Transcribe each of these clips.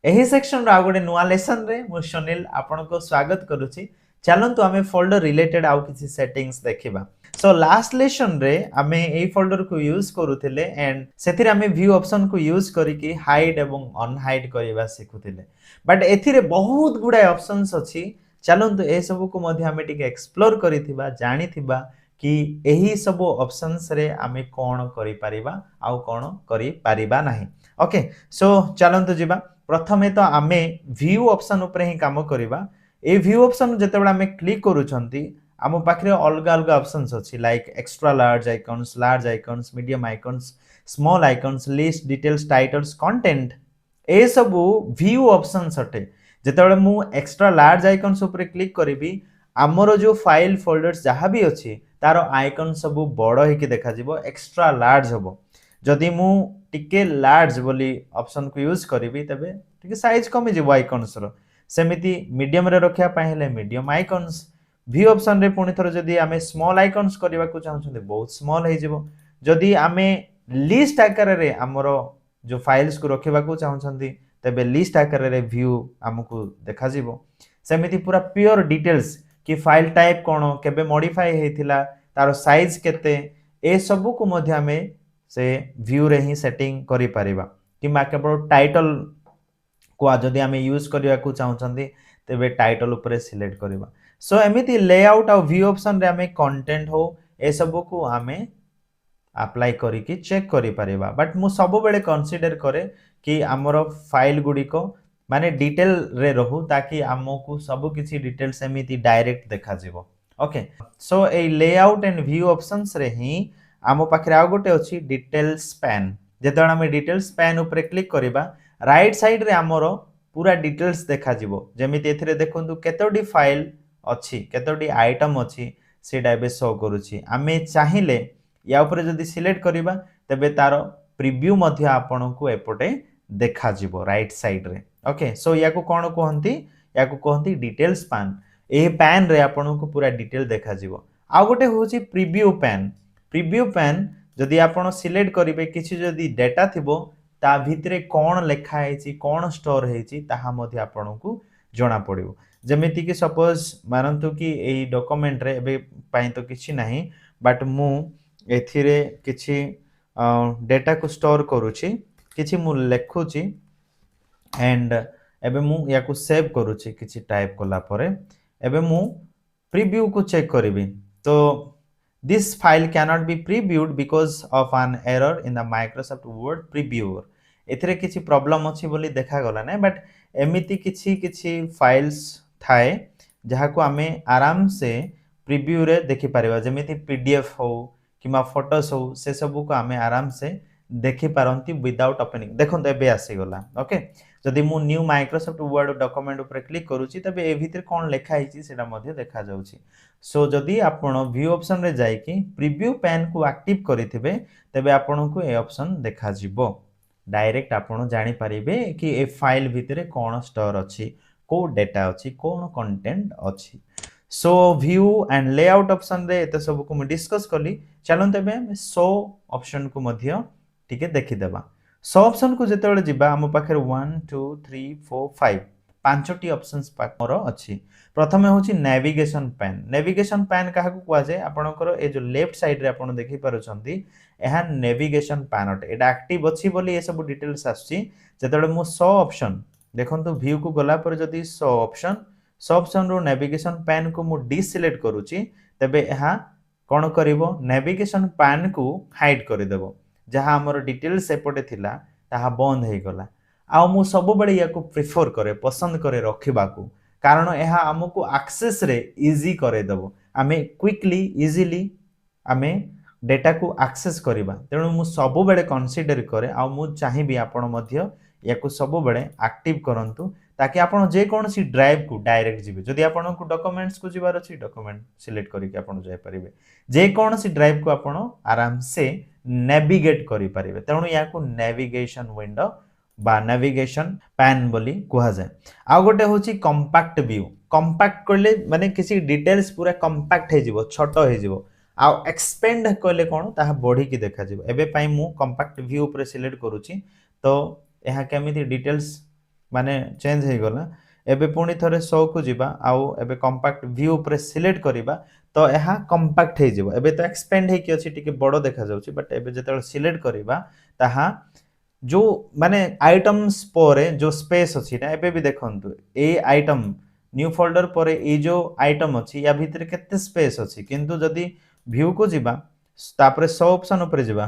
एही सेक्शन रो आ गोटे नुआ लेसन रे मु सुनील आपन को स्वागत करूची। चलंतु आमे फोल्डर रिलेटेड आउ किसी सेटिंग्स देखिबा। सो लास्ट लेसन रे आमे एई फोल्डर को यूज करूथिले एंड सेथिरे आमे व्यू ऑप्शन को यूज करिकि हाइड एवं अनहाइड करिबा सिखुथिले। बट एथिरे बहुत गुडा ऑप्शंस अछि। चलंतु ए सब को मध्ये आमे टिके एक्सप्लोर करिथिबा जानिथिबा कि एही सब ऑप्शंस रे आमे कोन करि परिबा आउ कोन करि परिबा नाही। ओके सो चलंतु जिबा। प्रथमे तो आमे व्यू ऑप्शन ऊपर ही काम करिबा। ए व्यू ऑप्शन जेतेबेला आमे क्लिक करूछंती आम पाखरे अलगा अलगा ऑप्शंस अछि like extra large icons medium icons small icons list details titles content ए सब व्यू ऑप्शंस अटे। जेतेबेला मु एक्स्ट्रा लार्ज आइकन्स ऊपर क्लिक करिबी हमरो जो फाइल फोल्डर्स जहाँ भी अछि तार आइकन सब बड़ हेकि देखा जिवो एक्स्ट्रा लार्ज हबो। जदि मु टिके लार्ज बोली ऑप्शन को यूज करिबी तबे टिके साइज कमी जिवो आइकन्स रो। सेमिति मीडियम रे रखिया पय हेले मीडियम आइकन्स व्यू ऑप्शन रे पुनी थरो जदि आमे स्मॉल आइकन्स करबा को चाहछन्ते बहुत स्मॉल हे जिवो। जदि आमे लिस्ट आकार रे हमरो जो फाइल्स को रखिबा को चाहछन्ती तबे लिस्ट आकार रे व्यू हमकु देखा जिवो। सेमिति पूरा प्योर डिटेल्स कि फाइल टाइप कोन केबे मॉडिफाई हेतिला तार साइज केते ए सब को मध्ये हमें से व्यू रे ही सेटिंग करि परिबा किमा केवल टाइटल को जदि आमे यूज करिया को चाहछन्ती तबे टाइटल ऊपर सिलेक्ट करिबा। सो एमिति लेआउट और व्यू ऑप्शन रे आमे कंटेंट हो ए सब को आमे अप्लाई करिकि चेक करि परिबा। बट मु सब बेले कंसीडर करे कि हमरो फाइल गुडी को माने डिटेल रे रहू ताकि हमकु सब किछि डिटेल्स एमिति डायरेक्ट देखा जिवो। Okay so A layout and view options रे ही आम पाखरे आ गोटे अछि डिटेल्स पैन। जेतबेला हम डिटेल्स पैन ऊपर क्लिक करिबा राइट साइड रे हमरो पूरा डिटेल्स देखा जिवो। जेमिति एथिरे देखंतु केतोडी फाइल अछि केतोडी आइटम अछि सेडा बे शो करूछि। आमे चाहिले या ऊपर जदि सिलेक्ट करिबा तबे तारो प्रीव्यू मध्ये आपन को एपटे देखा जिवो राइट साइड रे। ओके सो या को कोन कहंती या को कहंती डिटेल्स पैन। ए पैन रे आपन को पूरा डिटेल देखा जिवो। आ गोटे होछि प्रीव्यू पैन। प्रीव्यू पैन जदि आपन सिलेक्ट करिवे किछि जदि डाटा थिबो ता भितरे कोन लेखा हेछि कोन स्टोर हेछि ताहा मध्ये आपन को जणा पड़िबो। जेमिति कि सपोज मानंतु कि एई डॉक्यूमेंट रे एबे पई तो किछि नाही बट मु एथिरे किछि डाटा को स्टोर करूछि किछि मु लेखुछि एंड एबे मु या को सेव करूछि किछि टाइप कला परे एबे मु प्रीव्यू को चेक करिवि। तो this file cannot be previewed because of an error in the Microsoft Word previewer. एथिरे किछि प्रॉब्लम अछि बोली देखा गला नै बट एमिति किछि किछि फाइल्स थाए जहा को हमें आराम से प्रीव्यू रे देखि परिबा। जेमिति पीडीएफ हो किमा फोटोस हो से सब को हमें आराम से देखि पारंती विदाउट ओपनिंग। देखो एबे आसी गला। ओके जदि मु न्यू माइक्रोसॉफ्ट वर्ड डॉक्यूमेंट ऊपर क्लिक करूची तबे ए भीतर कोन लेखा हिची सेटा मध्ये देखा जाउची। सो जदि आपण व्यू ऑप्शन रे जाई कि प्रीव्यू पैन को एक्टिव करिथिबे तबे आपण को ए ऑप्शन देखा जिवो। डायरेक्ट आपण जानि परिबे कि ए फाइल भीतर कोन स्टोर अछि को डाटा अछि कोन कंटेंट अछि। सो व्यू एंड लेआउट ऑप्शन रे एते सब को हम डिस्कस कली। चलन तबे हम शो ऑप्शन को मध्य टिके देखि देबा। शो ऑप्शन को जेतेबेले जिबा हम पाखर 1 2 3 4 5 पांचटी ऑप्शंस पाखर अछि। प्रथमे होछि नेविगेशन पैन। नेविगेशन पैन काहा को कुआ जाय आपनकर ए जो लेफ्ट साइड रे आपण देखि पारुछंती एहा नेविगेशन पैन अटे। एटा एक्टिव अछि बोली ए सब डिटेल्स आछि। जेतेबेले मु शो ऑप्शन देखंतु व्यू को गला पर जदी शो ऑप्शन रो नेविगेशन पैन को मु डिसिलेक्ट करूची तबे एहा कोन करिवो नेविगेशन पैन को हाइड कर देबो। जहां हमर डिटेल्स एपटे थिला ताहा बंद हे गला। आ मु सब बळे या को प्रेफर करे पसंद करे रखिबा को कारण एहा हमको एक्सेस रे इजी करे देबो। आमे क्विकली इजीली आमे डेटा को एक्सेस करिबा। तेणु मु सब बळे कंसीडर करे आ मु चाहिबी आपण मध्य या को सब बळे एक्टिव करंतु ताकि आपण जे कोनसी ड्राइव को डायरेक्ट जिबे। जदि आपण को डॉक्यूमेंट्स को जिबार अछि डॉक्यूमेंट सिलेक्ट करिके आपण जाय परिबे। जे कोनसी ड्राइव को आपण आराम से नेविगेट करि परिबे। तेणु या को नेविगेशन विंडो बा नेविगेशन पैन बोली कुहा जाय। आ गोटे होची कॉम्पैक्ट व्यू। कॉम्पैक्ट करले माने किसी डिटेल्स पूरा कॉम्पैक्ट हे जिवो छोटो हे जिवो। आ एक्सपेंड करले कोन ताहा बढ़ी की देखा जिवो। एबे पई मु कॉम्पैक्ट व्यू ऊपर सिलेक्ट करूची तो एहा केमिति डिटेल्स माने चेंज हो गला एबे पुणी थरे शो को जीवा आउ एबे कंपैक्ट व्यू ऊपर सिलेक्ट करिबा तो यह कंपैक्ट हे जीवो एबे तो एक्सपेंड हे कि अछि टिके बडो देखा जाउची बट एबे जेतल सिलेक्ट करिबा ताहा जो माने आइटम्स परे जो स्पेस अछि ना एबे भी देखंतु ए आइटम न्यू फोल्डर परे ए जो आइटम अछि या भीतर केते स्पेस अछि किंतु जदी व्यू को जीवा तापरे शो ऑप्शन ऊपर जीवा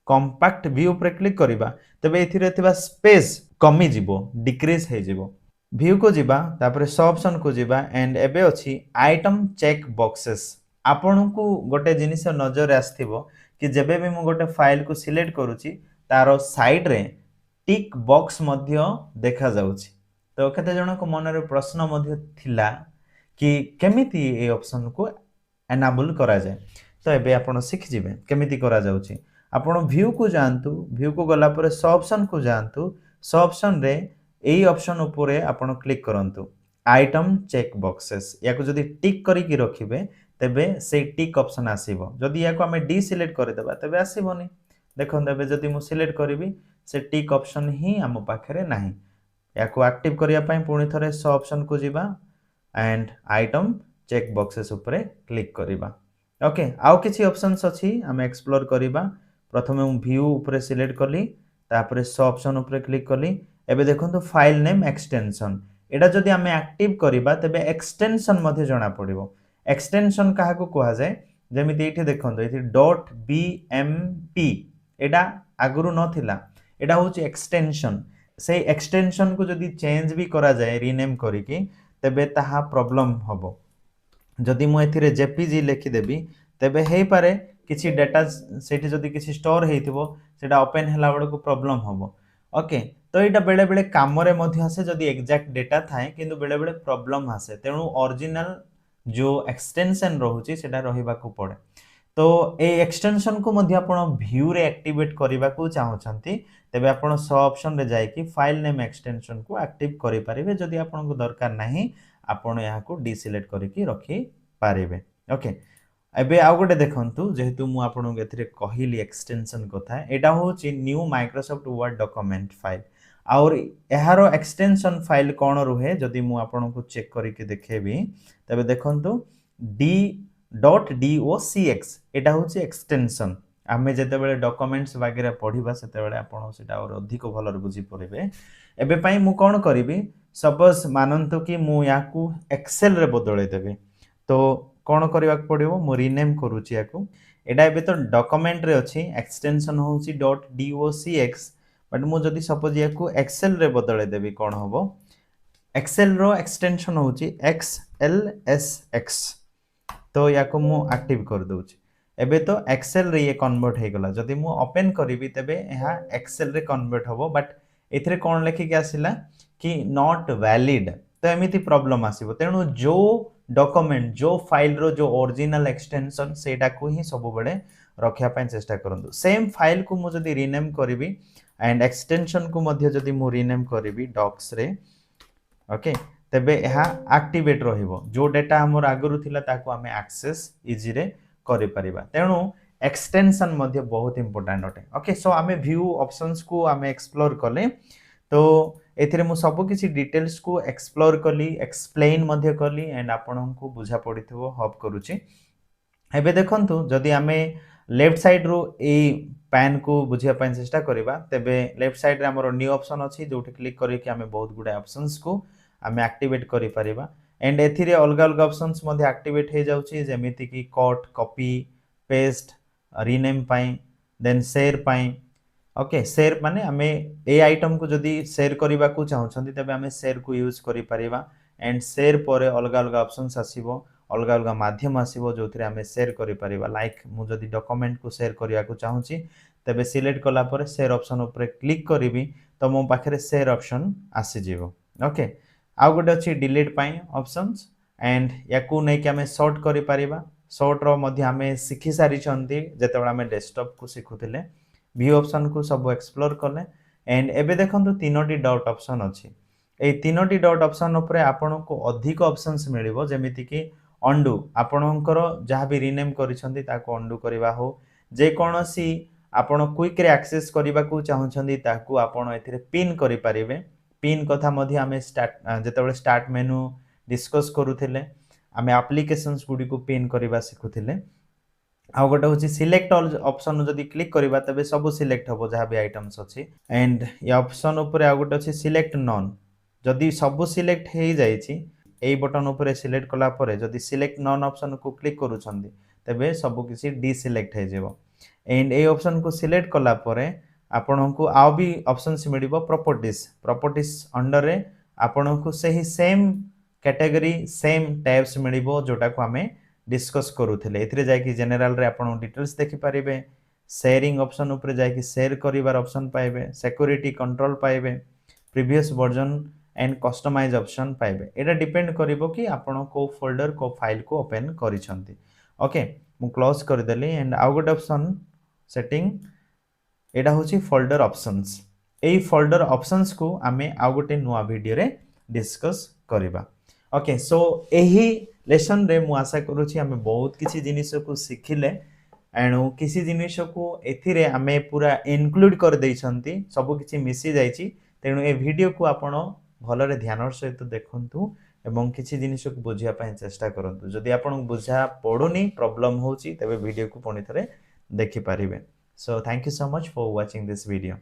कंपैक्ट व्यू पर क्लिक करिबा तबे एथिरे थिबा स्पेस कमी जीवो डिक्रीज हे जीवो व्यू को जीवा तापरे शो ऑप्शन को जीवा एंड एबे अछि आइटम चेक बॉक्सेस आपन को गोटे जिनिस नजर आस्थिबो कि जेबे भी मु गोटे फाइल को सिलेक्ट करूची तारो साइड रे टिक बॉक्स मध्य देखा जाउची तो केते जण को मन रे प्रश्न मध्य थिला कि केमिति ए ऑप्शन को एनाबल करा जाय तो एबे आपण सिख जिवे केमिति करा जाउची आपण व्यू को जानतु व्यू को गला पर सब ऑप्शन को जानतु सब ऑप्शन रे एई ऑप्शन ऊपर आपण क्लिक करंतु आइटम चेक बॉक्सेस या को जदी टिक करी की रखिबे तबे से टिक ऑप्शन आसीबो जदी या को हमें डी सिलेक्ट कर देबा तबे आसीबोनी देखो एबे जदी मु सिलेक्ट करिवि से टिक ऑप्शन ही हम पाखरे नाही या को एक्टिव करिया पई पुणी थरे सब ऑप्शन को जीवा एंड आइटम चेक बॉक्सेस ऊपर क्लिक करिबा ओके आउ किछि ऑप्शंस अछि हम एक्सप्लोर करिबा प्रथमे मु व्यू ऊपर सिलेक्ट करली तापरे सब ऑप्शन ऊपर क्लिक करली एबे देखंतु फाइल नेम एक्सटेंशन एटा जदी हमें एक्टिव करिबा तबे एक्सटेंशन मध्ये जणा पड़िबो एक्सटेंशन काहा को कहा जाय जेमिति एठी देखंतु एठी .bmp एटा आगुरु नथिला एटा होची एक्सटेंशन से एक्सटेंशन को जदी चेंज भी करा जाय रीनेम करी की तबे ताहा प्रॉब्लम हबो जदी मु एथिरे जेपीजी लिखि देबी तबे हेई पारे किछि डाटा सेठी जदी किछि स्टोर हेइथिबो सेटा ओपन हला बड को प्रॉब्लम हबो ओके तो एटा बेले बेले काम रे मध्ये आसे जदी एग्जैक्ट डाटा थाए किंतु बेले बेले प्रॉब्लम आसे तेनु ओरिजिनल जो एक्सटेंशन रहउची सेटा रहिबा को पड़े तो ए एक्सटेंशन को मध्ये आपण व्यू रे एक्टिवेट करिबा को चाहउछंती तबे आपण सब ऑप्शन रे जाय कि फाइल नेम एक्सटेंशन को एक्टिव करि परिबे जदी आपण को दरकार नाही आपण या को डिसिलेक्ट करि की रखि पारिबे ओके एबे आउ गोटे देखंतु जेहेतु मु आपण को एथिरे कहिली एक्सटेंशन कथा एटा होची new Microsoft word document file और एहारो एक्सटेंशन फाइल कोन रुहे जदी मु आपण को चेक करि के देखेबी तबे देखंतु d.docx एटा होची एक्सटेंशन आमे जेते बेले डॉक्यूमेंट्स वगैरह पढिबा सेते बेले आपण सेटा और अधिक भलर बुझी परिबे एबे पई मु कोन करिवि सपोज मानंतु कि मु याकू एक्सेल रे बदले देबे तो कोन करबा पड़िबो मु रीनेम करूची याकू एटा एबे तो डॉक्यूमेंट रे अछि एक्सटेंशन होची .docx बट मु जदी सपोज याकू एक्सेल रे बदले देबी कोन होबो एक्सेल रो एक्सटेंशन होची xlsx तो याकू मु एक्टिव कर दोची एबे तो एक्सेल रे ये कन्वर्ट हे गला जदी मु ओपन करिवि तबे यहा एक्सेल रे कन्वर्ट होबो बट एथिरे कोन लेखि के आसिला कि नॉट वैलिड तो एमिति प्रॉब्लम आसीबो तेनु जो डॉक्यूमेंट जो फाइल रो जो ओरिजिनल एक्सटेंशन सेटा को ही सब बेले रखिया पय चेष्टा करंतु सेम फाइल को मु जदी रीनेम करिवि एंड एक्सटेंशन को मध्ये जदी मु रीनेम करिवि डॉक्स रे ओके तबे यहा एक्टिवेट रहिबो जो डाटा हमर आगरु थिला ताको हमें एक्सेस इजी रे करि परिबा तेनु एक्सटेंशन मध्ये बहुत इंपोर्टेंट होते ओके सो हमें व्यू ऑप्शंस को हमें एक्सप्लोर करले तो एथिरे मु सब किछि डिटेल्स को एक्सप्लोर करली एक्सप्लेन मध्ये करली एंड आपन को बुझा पडिथबो होप करूची एबे देखंतु जदी हमें लेफ्ट साइड रो ए पैन को बुझिया पय चेष्टा करबा तबे लेफ्ट साइड रे हमर न्यू ऑप्शन अछि जोठी क्लिक करी कि हमें बहुत गुडा ऑप्शंस को हमें एक्टिवेट करि परिबा एंड एथिरे अलग अलग ऑप्शंस मध्ये एक्टिवेट हे जाउची जेमिति कि कट कॉपी पेस्ट रीनेम पाई देन शेयर पाई ओके शेयर माने हमें ए आइटम को जदी शेयर करबा को चाहछंती तबे हमें शेयर को यूज करि परिबा एंड शेयर परे अलग अलग ऑप्शंस आसीबो अलग अलग माध्यम आसीबो जोथिरे हमें शेयर करि परिबा लाइक मु जदी डॉक्यूमेंट को शेयर करिया को चाहूची तबे सिलेक्ट कला परे शेयर ऑप्शन ऊपर क्लिक करिवि तो मो पाखरे शेयर ऑप्शन आसी जीवो ओके आ गोटे अछि डिलीट पाई ऑप्शंस एंड याकू नै कि हमें सॉर्ट करि परिबा सॉर्ट रो मध्ये हमें सिखि सारी छंती जेते बडा हमें डेस्कटॉप को सिखुथिले व्यू ऑप्शन को सब एक्सप्लोर करले एंड एबे देखंतु तीनोटी डॉट ऑप्शन अछि ए तीनोटी डॉट ऑप्शन ऊपर आपन को अधिक ऑप्शंस मिलिबो जेमिति कि अंडू आपनकर जहां भी रीनेम करिसंती ताको अंडू करबा हो जे कोनोसी आपण क्विक रे एक्सेस करबा को चाहउछंती ताको आपण एथिरे पिन करि परिबे पिन कथा मध्ये आमे स्टार्ट जेतेबेले स्टार्ट मेनू डिस्कस करूथिले आमे एप्लीकेशंस गुडी को पिन करबा सिखुथिले आ गोटे होची सिलेक्ट ऑल ऑप्शन जदी क्लिक करबा तबे सब सिलेक्ट हबो जहा भी आइटम्स अछि एंड ये ऑप्शन ऊपर आ गोटे अछि सिलेक्ट नॉन जदी सब सिलेक्ट हे जाईची एई बटन ऊपर सिलेक्ट कला परे जदी सिलेक्ट नॉन ऑप्शन को क्लिक करूछंदी तबे सब किसी डिसिलेक्ट हे जेबो एंड ए ऑप्शन को सिलेक्ट कला परे आपन को आउ भी ऑप्शंस मिलिबो प्रॉपर्टीज अंडर रे आपन को सही सेम कैटेगरी सेम टैब्स मिलिबो जोटा को हमें डिस्कस करूथिले एथिरे जाय कि जनरल रे आपन डिटेल्स देखि परिबे शेयरिंग ऑप्शन ऊपर जाय कि शेयर करिवार ऑप्शन पाइबे सिक्योरिटी कंट्रोल पाइबे previous version and customize option पाइबे एटा डिपेंड करिवो कि आपन को फोल्डर को फाइल को ओपन करिसंती ओके मु क्लोज कर देली एंड आउ गोटे ऑप्शन सेटिंग एटा होची फोल्डर ऑप्शंस एई फोल्डर ऑप्शंस को आमे आउ गोटे नुवा वीडियो रे डिस्कस करिबा ओके सो एही लेसन रे मु आशा करूची आमे बहुत किछि जिनिस को सिखिले एणु किछि जिनिस को एथिरे आमे पूरा इनक्लूड कर दैछंती सब किछि मिसी जाईची तेणु ए वीडियो को आपण भलरे ध्यानर सहित देखंतु एवं किछि जिनिस को बुझिया पय चेष्टा करंतु जदि आपण बुझा पडुनी प्रॉब्लम होची तबे वीडियो को पुनी थरे देखि परिबे so thank you so much for watching this video